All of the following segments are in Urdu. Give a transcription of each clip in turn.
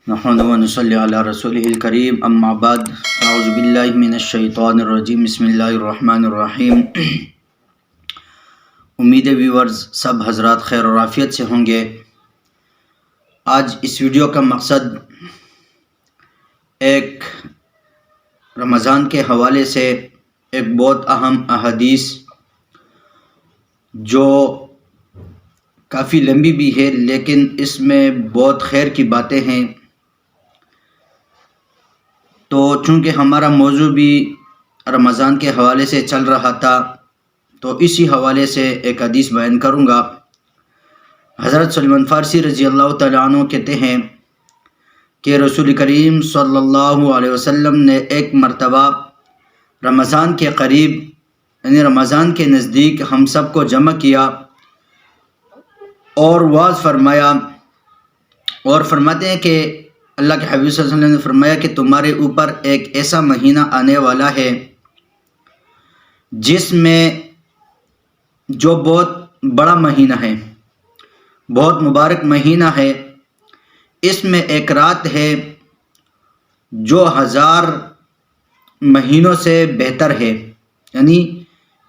نحمده ونصلي على رسوله الكريم اما بعد اعوذ باللہ من الشیطان الرجیم بسم اللہ الرحمن الرحیم۔ امید ویورز سب حضرات خیر و عافیت سے ہوں گے۔ آج اس ویڈیو کا مقصد ایک رمضان کے حوالے سے ایک بہت اہم احادیث جو کافی لمبی بھی ہے لیکن اس میں بہت خیر کی باتیں ہیں، تو چونکہ ہمارا موضوع بھی رمضان کے حوالے سے چل رہا تھا تو اسی حوالے سے ایک حدیث بیان کروں گا۔ حضرت سلمان فارسی رضی اللہ تعالیٰ عنہ کہتے ہیں کہ رسول کریم صلی اللہ علیہ وسلم نے ایک مرتبہ رمضان کے قریب یعنی رمضان کے نزدیک ہم سب کو جمع کیا اور وعظ فرمایا، اور فرماتے ہیں کہ اللہ کے حبیب صلی اللہ علیہ وسلم نے فرمایا کہ تمہارے اوپر ایک ایسا مہینہ آنے والا ہے جس میں جو بہت بڑا مہینہ ہے، بہت مبارک مہینہ ہے، اس میں ایک رات ہے جو 1000 مہینوں سے بہتر ہے، یعنی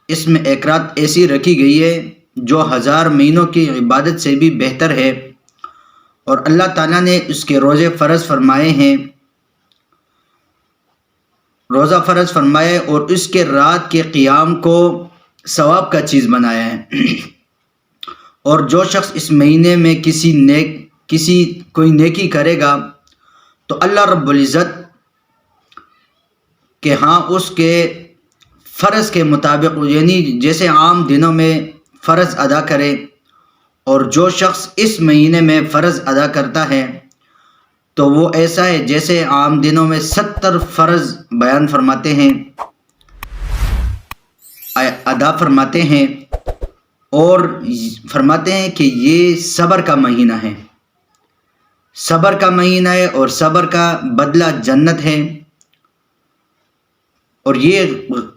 اس میں ایک رات ایسی رکھی گئی ہے جو 1000 مہینوں کی عبادت سے بھی بہتر ہے، اور اللہ تعالیٰ نے اس کے روزے فرض فرمائے ہیں، روزہ فرض فرمائے اور اس کے رات کے قیام کو ثواب کا چیز بنایا ہے۔ اور جو شخص اس مہینے میں کوئی نیکی کرے گا تو اللہ رب العزت کہ ہاں اس کے فرض کے مطابق، یعنی جیسے عام دنوں میں فرض ادا کرے، اور جو شخص اس مہینے میں فرض ادا کرتا ہے تو وہ ایسا ہے جیسے عام دنوں میں 70 فرض بیان فرماتے ہیں، ادا فرماتے ہیں، اور فرماتے ہیں کہ یہ صبر کا مہینہ ہے، صبر کا مہینہ ہے، اور صبر کا بدلہ جنت ہے، اور یہ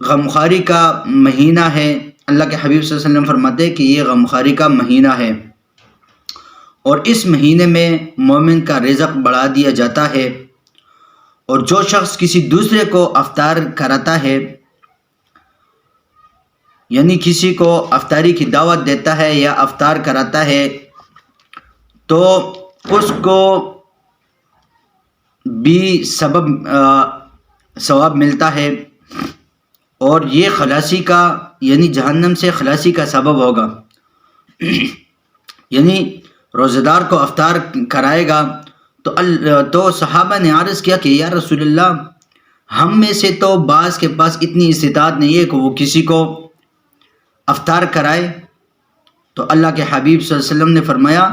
غمخواری کا مہینہ ہے۔ اللہ کے حبیب صلی اللہ علیہ وسلم فرماتے ہیں کہ یہ غمخواری کا مہینہ ہے، اور اس مہینے میں مومن کا رزق بڑھا دیا جاتا ہے، اور جو شخص کسی دوسرے کو افطار کراتا ہے، یعنی کسی کو افطاری کی دعوت دیتا ہے یا افطار کراتا ہے، تو اس کو بھی ثواب ملتا ہے، اور یہ خلاصی کا یعنی جہنم سے خلاصی کا سبب ہوگا۔ یعنی روزہ دار کو افطار کرائے گا تو صحابہ نے عرض کیا کہ یا رسول اللہ، ہم میں سے تو بعض کے پاس اتنی استطاعت نہیں ہے کہ وہ کسی کو افطار کرائے، تو اللہ کے حبیب صلی اللہ علیہ وسلم نے فرمایا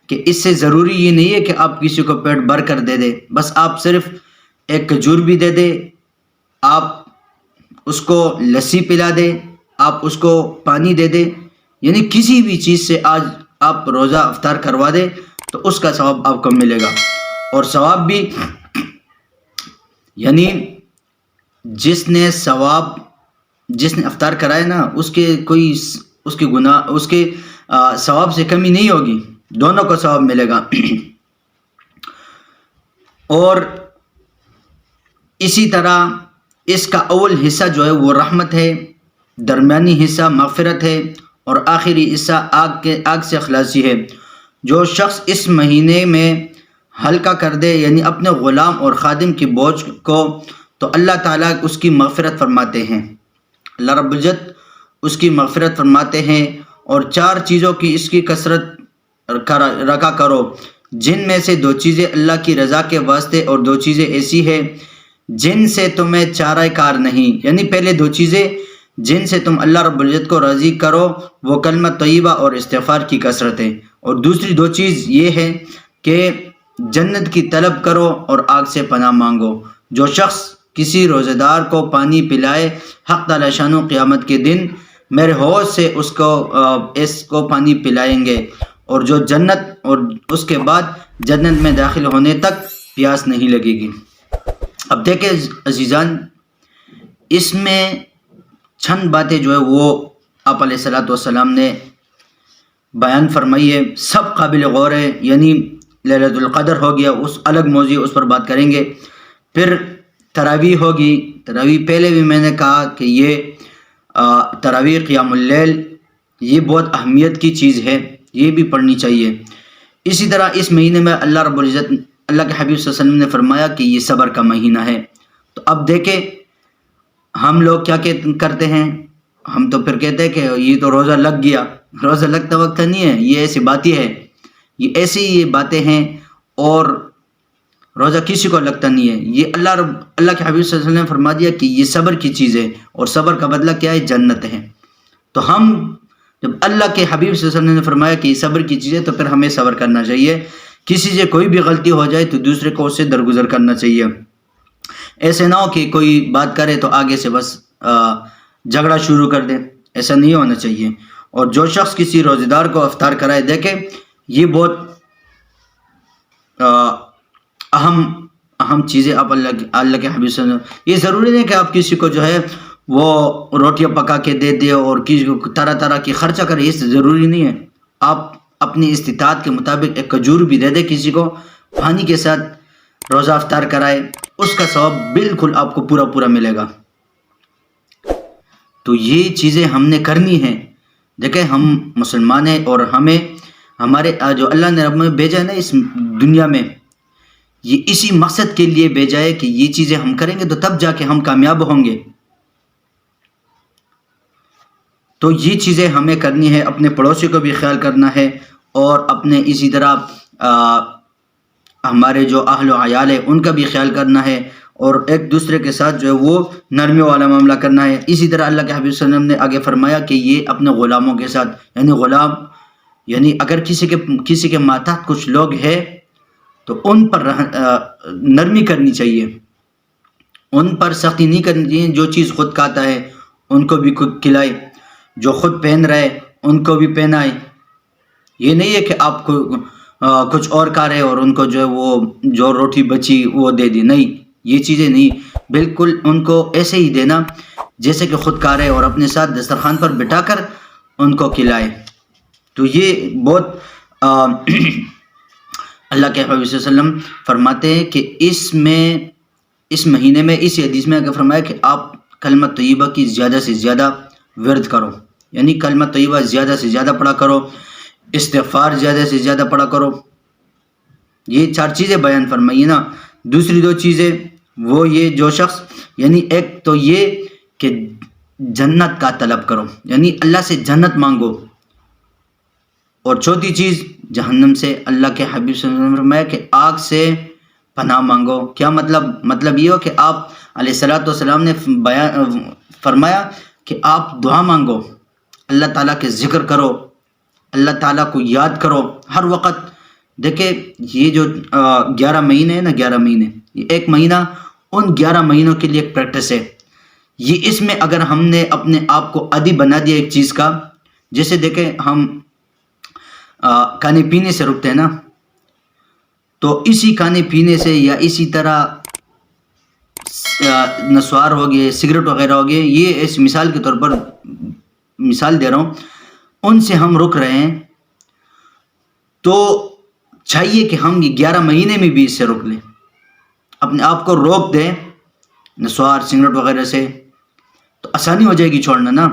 کہ اس سے ضروری یہ نہیں ہے کہ آپ کسی کو پیٹ بھر کر دے دے، بس آپ صرف ایک کھجور بھی دے دے، آپ اس کو لسی پلا دے، آپ اس کو پانی دے دے، یعنی کسی بھی چیز سے آج آپ روزہ افطار کروا دے تو اس کا ثواب آپ کو ملے گا۔ اور ثواب بھی یعنی جس نے افطار کرائے نا، اس کے ثواب سے کمی نہیں ہوگی، دونوں کو ثواب ملے گا۔ اور اسی طرح اس کا اول حصہ جو ہے وہ رحمت ہے، درمیانی حصہ مغفرت ہے، اور آخری حصہ آگ سے خلاصی ہے۔ جو شخص اس مہینے میں ہلکا کر دے یعنی اپنے غلام اور خادم کی بوجھ کو، تو اللہ تعالیٰ اس کی مغفرت فرماتے ہیں، اللہ رب العزت اس کی مغفرت فرماتے ہیں۔ اور 4 چیزوں کی اس کی کثرت رکھا کرو، جن میں سے 2 چیزیں اللہ کی رضا کے واسطے، اور 2 چیزیں ایسی ہیں جن سے تمہیں چارہ کار نہیں، یعنی پہلے 2 چیزیں جن سے تم اللہ رب العزت کو راضی کرو وہ کلمہ طیبہ اور استغفار کی کثرت ہے، اور دوسری 2 چیز یہ ہے کہ جنت کی طلب کرو اور آگ سے پناہ مانگو۔ جو شخص کسی روزہ دار کو پانی پلائے، حق تعالی شانہ قیامت کے دن میرے حوض سے اس کو پانی پلائیں گے، اور جو جنت اور اس کے بعد جنت میں داخل ہونے تک پیاس نہیں لگے گی۔ اب دیکھیں عزیزان، اس میں چند باتیں جو ہے وہ آپ علیہ السلام نے بیان فرمائی ہے، سب قابل غور ہے، یعنی لیلۃ القدر ہو گیا، اس الگ موضوع، اس پر بات کریں گے. پھر تراویح ہوگی. تراویح پہلے بھی میں نے کہا کہ یہ تراویح قیام اللیل یہ بہت اہمیت کی چیز ہے، یہ بھی پڑھنی چاہیے. اسی طرح اس مہینے میں اللہ رب العزت، اللہ کے حبیب صلی اللہ علیہ وسلم نے فرمایا کہ یہ صبر کا مہینہ ہے. تو اب دیکھیں ہم لوگ کیا کرتے ہیں، ہم تو پھر کہتے ہیں کہ یہ تو روزہ لگ گیا. روزہ لگتا وقت نہیں ہے، یہ ایسی باتیں ہے، یہ ایسی یہ باتیں ہیں. اور روزہ کسی کو لگتا نہیں ہے. یہ اللہ کے حبیب صلی اللہ علیہ وسلم نے فرما دیا کہ یہ صبر کی چیز ہے، اور صبر کا بدلہ کیا ہے؟ جنت ہے. تو ہم جب اللہ کے حبیب صلی اللہ علیہ وسلم نے فرمایا کہ یہ صبر کی چیز ہے، تو پھر ہمیں صبر کرنا چاہیے. کسی سے کوئی بھی غلطی ہو جائے تو دوسرے کو اس سے درگزر کرنا چاہیے. ایسے نہ ہو کہ کوئی بات کرے تو آگے سے بس جھگڑا شروع کر دے، ایسا نہیں ہونا چاہیے. اور جو شخص کسی روزے دار کو افطار کرائے، دیکھیں یہ بہت اہم چیزیں آپ اللہ کے حبیب صلی اللہ علیہ وسلم. یہ ضروری نہیں کہ آپ کسی کو جو ہے وہ روٹیاں پکا کے دے دے اور کسی کو طرح طرح کی خرچہ کرے، یہ ضروری نہیں ہے. آپ اپنی استطاعت کے مطابق ایک کھجور بھی دے دے کسی کو، پانی کے ساتھ روزہ افطار کرائے، اس کا ثواب بالکل آپ کو پورا ملے گا. تو یہ چیزیں ہم نے کرنی ہیں. دیکھیں ہم مسلمان ہیں، اور ہمیں ہمارے جو اللہ نے رب میں بھیجا ہے نا اس دنیا میں، یہ اسی مقصد کے لیے بھیجا ہے کہ یہ چیزیں ہم کریں گے تو تب جا کے ہم کامیاب ہوں گے. تو یہ چیزیں ہمیں کرنی ہے. اپنے پڑوسی کو بھی خیال کرنا ہے، اور اپنے اسی طرح ہمارے جو اہل و عیال ہے ان کا بھی خیال کرنا ہے، اور ایک دوسرے کے ساتھ جو ہے وہ نرمی والا معاملہ کرنا ہے. اسی طرح اللہ کے حبیب صلی اللہ علیہ وسلم نے آگے فرمایا کہ یہ اپنے غلاموں کے ساتھ، یعنی غلام یعنی اگر کسی کے ماتحت کچھ لوگ ہیں تو ان پر نرمی کرنی چاہیے، ان پر سختی نہیں کرنی چاہیے. جو چیز خود کھاتا ہے ان کو بھی خود کھلائے، جو خود پہن رہے ان کو بھی پہنائے. یہ نہیں ہے کہ آپ کو کچھ اور کھا رہے اور ان کو جو ہے وہ جو روٹی بچی وہ دے دی، نہیں، یہ چیزیں نہیں. بالکل ان کو ایسے ہی دینا جیسے کہ خود کھا رہے، اور اپنے ساتھ دسترخوان پر بٹھا کر ان کو کھلائے. تو یہ بہت اللہ کے حبیب صلی اللہ علیہ وسلم فرماتے ہیں کہ اس مہینے میں اس حدیث میں اگر فرمایا کہ آپ کلمہ طیبہ کی زیادہ سے زیادہ ورد کرو، یعنی کلمہ طیبہ زیادہ سے زیادہ پڑھا کرو، استغفار زیادہ سے زیادہ پڑھا کرو. یہ 4 چیزیں بیان فرمائی نا. دوسری 2 چیزیں وہ یہ جو شخص، یعنی ایک تو یہ کہ جنت کا طلب کرو، یعنی اللہ سے جنت مانگو. اور چوتھی چیز جہنم سے. اللہ کے حبیب صلی اللہ علیہ وسلم نے فرمایا کہ آگ سے پناہ مانگو. کیا مطلب یہ ہو کہ آپ علیہ الصلوۃ والسلام نے فرمایا کہ آپ دعا مانگو، اللہ تعالیٰ کے ذکر کرو، اللہ تعالیٰ کو یاد کرو ہر وقت. دیکھیں یہ جو 11 مہینے ہیں نا، 11 مہینے، یہ ایک مہینہ ان 11 مہینوں کے لیے ایک پریکٹس ہے. یہ اس میں اگر ہم نے اپنے آپ کو عادی بنا دیا ایک چیز کا، جیسے دیکھیں ہم کھانے پینے سے رکتے ہیں نا، تو اسی کھانے پینے سے یا اسی طرح نسوار ہو گئے، سگریٹ وغیرہ ہو گئے، یہ اس مثال کے طور پر مثال دے رہا ہوں، ان سے ہم رک رہے ہیں. تو چاہیے کہ ہم یہ 11 مہینے میں بھی اس سے رک لیں، اپنے آپ کو روک دیں نسوار سگریٹ وغیرہ سے، تو آسانی ہو جائے گی چھوڑنا نا.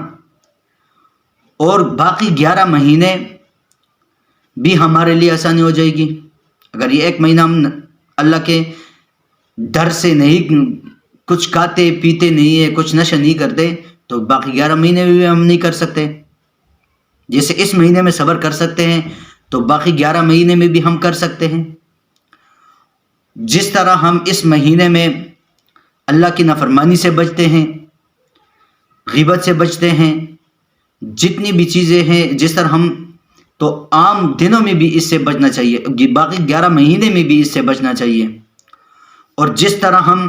اور باقی 11 مہینے بھی ہمارے لیے آسانی ہو جائے گی. اگر یہ ایک مہینہ ہم اللہ کے ڈر سے نہیں کچھ کھاتے پیتے نہیں ہے، کچھ نشہ نہیں کرتے، تو باقی 11 مہینے بھی ہم نہیں کر سکتے. جیسے اس مہینے میں صبر کر سکتے ہیں تو باقی 11 مہینے میں بھی ہم کر سکتے ہیں. جس طرح ہم اس مہینے میں اللہ کی نافرمانی سے بچتے ہیں، غیبت سے بچتے ہیں، جتنی بھی چیزیں ہیں، جس طرح ہم تو عام دنوں میں بھی اس سے بچنا چاہیے، باقی 11 مہینے میں بھی اس سے بچنا چاہیے. اور جس طرح ہم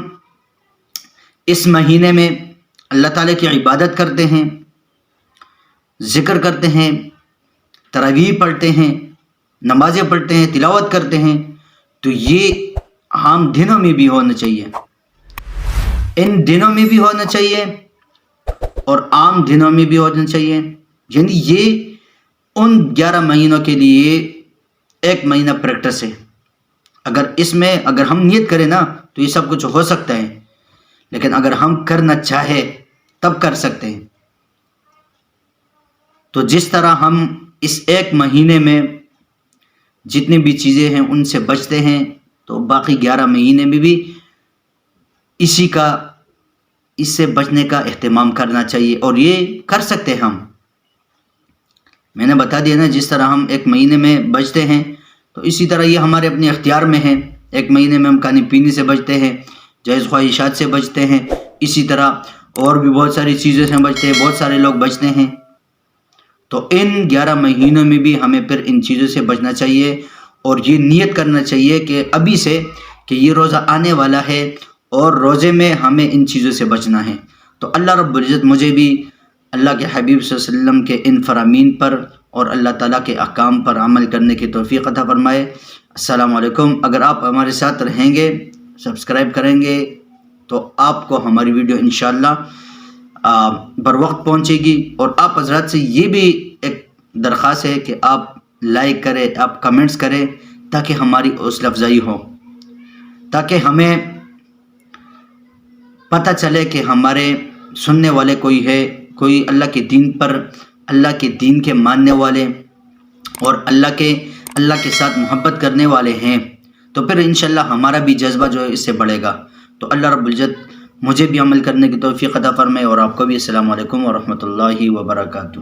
اس مہینے میں اللہ تعالیٰ کی عبادت کرتے ہیں، ذکر کرتے ہیں، تراویح پڑھتے ہیں، نمازیں پڑھتے ہیں، تلاوت کرتے ہیں، تو یہ عام دنوں میں بھی ہونا چاہیے، ان دنوں میں بھی ہونا چاہیے اور عام دنوں میں بھی ہونا چاہیے. یعنی یہ ان 11 مہینوں کے لیے ایک مہینہ پریکٹس ہے. اگر ہم نیت کریں نا تو یہ سب کچھ ہو سکتا ہے، لیکن اگر ہم کرنا چاہے تب کر سکتے ہیں۔ تو جس طرح ہم اس ایک مہینے میں جتنی بھی چیزیں ہیں ان سے بچتے ہیں، تو باقی 11 مہینے میں بھی اس سے بچنے کا اہتمام کرنا چاہیے، اور یہ کر سکتے ہیں ہم۔ میں نے بتا دیا نا، جس طرح ہم ایک مہینے میں بچتے ہیں تو اسی طرح یہ ہمارے اپنے اختیار میں ہے۔ ایک مہینے میں ہم کھانے پینے سے بچتے ہیں، جائز خواہشات سے بچتے ہیں، اسی طرح اور بھی بہت ساری چیزوں سے بچتے ہیں، بہت سارے لوگ بچتے ہیں۔ تو ان 11 مہینوں میں بھی ہمیں پھر ان چیزوں سے بچنا چاہیے، اور یہ نیت کرنا چاہیے کہ ابھی سے کہ یہ روزہ آنے والا ہے اور روزے میں ہمیں ان چیزوں سے بچنا ہے۔ تو اللہ رب العزت مجھے بھی اللہ کے حبیب صلی اللہ علیہ وسلم کے ان فرامین پر اور اللہ تعالیٰ کے احکام پر عمل کرنے کی توفیق عطا فرمائے۔ السلام علیکم۔ اگر آپ ہمارے ساتھ رہیں گے، سبسکرائب کریں گے، تو آپ کو ہماری ویڈیو انشاءاللہ بر وقت پہنچے گی۔ اور آپ حضرات سے یہ بھی ایک درخواست ہے کہ آپ لائک کریں، آپ کمنٹس کریں، تاکہ ہماری حوصلہ افزائی ہو، تاکہ ہمیں پتہ چلے کہ ہمارے سننے والے کوئی ہے، کوئی اللہ کے دین پر، اللہ کے دین کے ماننے والے اور اللہ کے ساتھ محبت کرنے والے ہیں، تو پھر انشاءاللہ ہمارا بھی جذبہ جو ہے اس سے بڑھے گا۔ تو اللہ رب العزت مجھے بھی عمل کرنے کی توفیق عطا فرمائے، اور آپ کو بھی۔ السلام علیکم ورحمۃ اللہ وبرکاتہ۔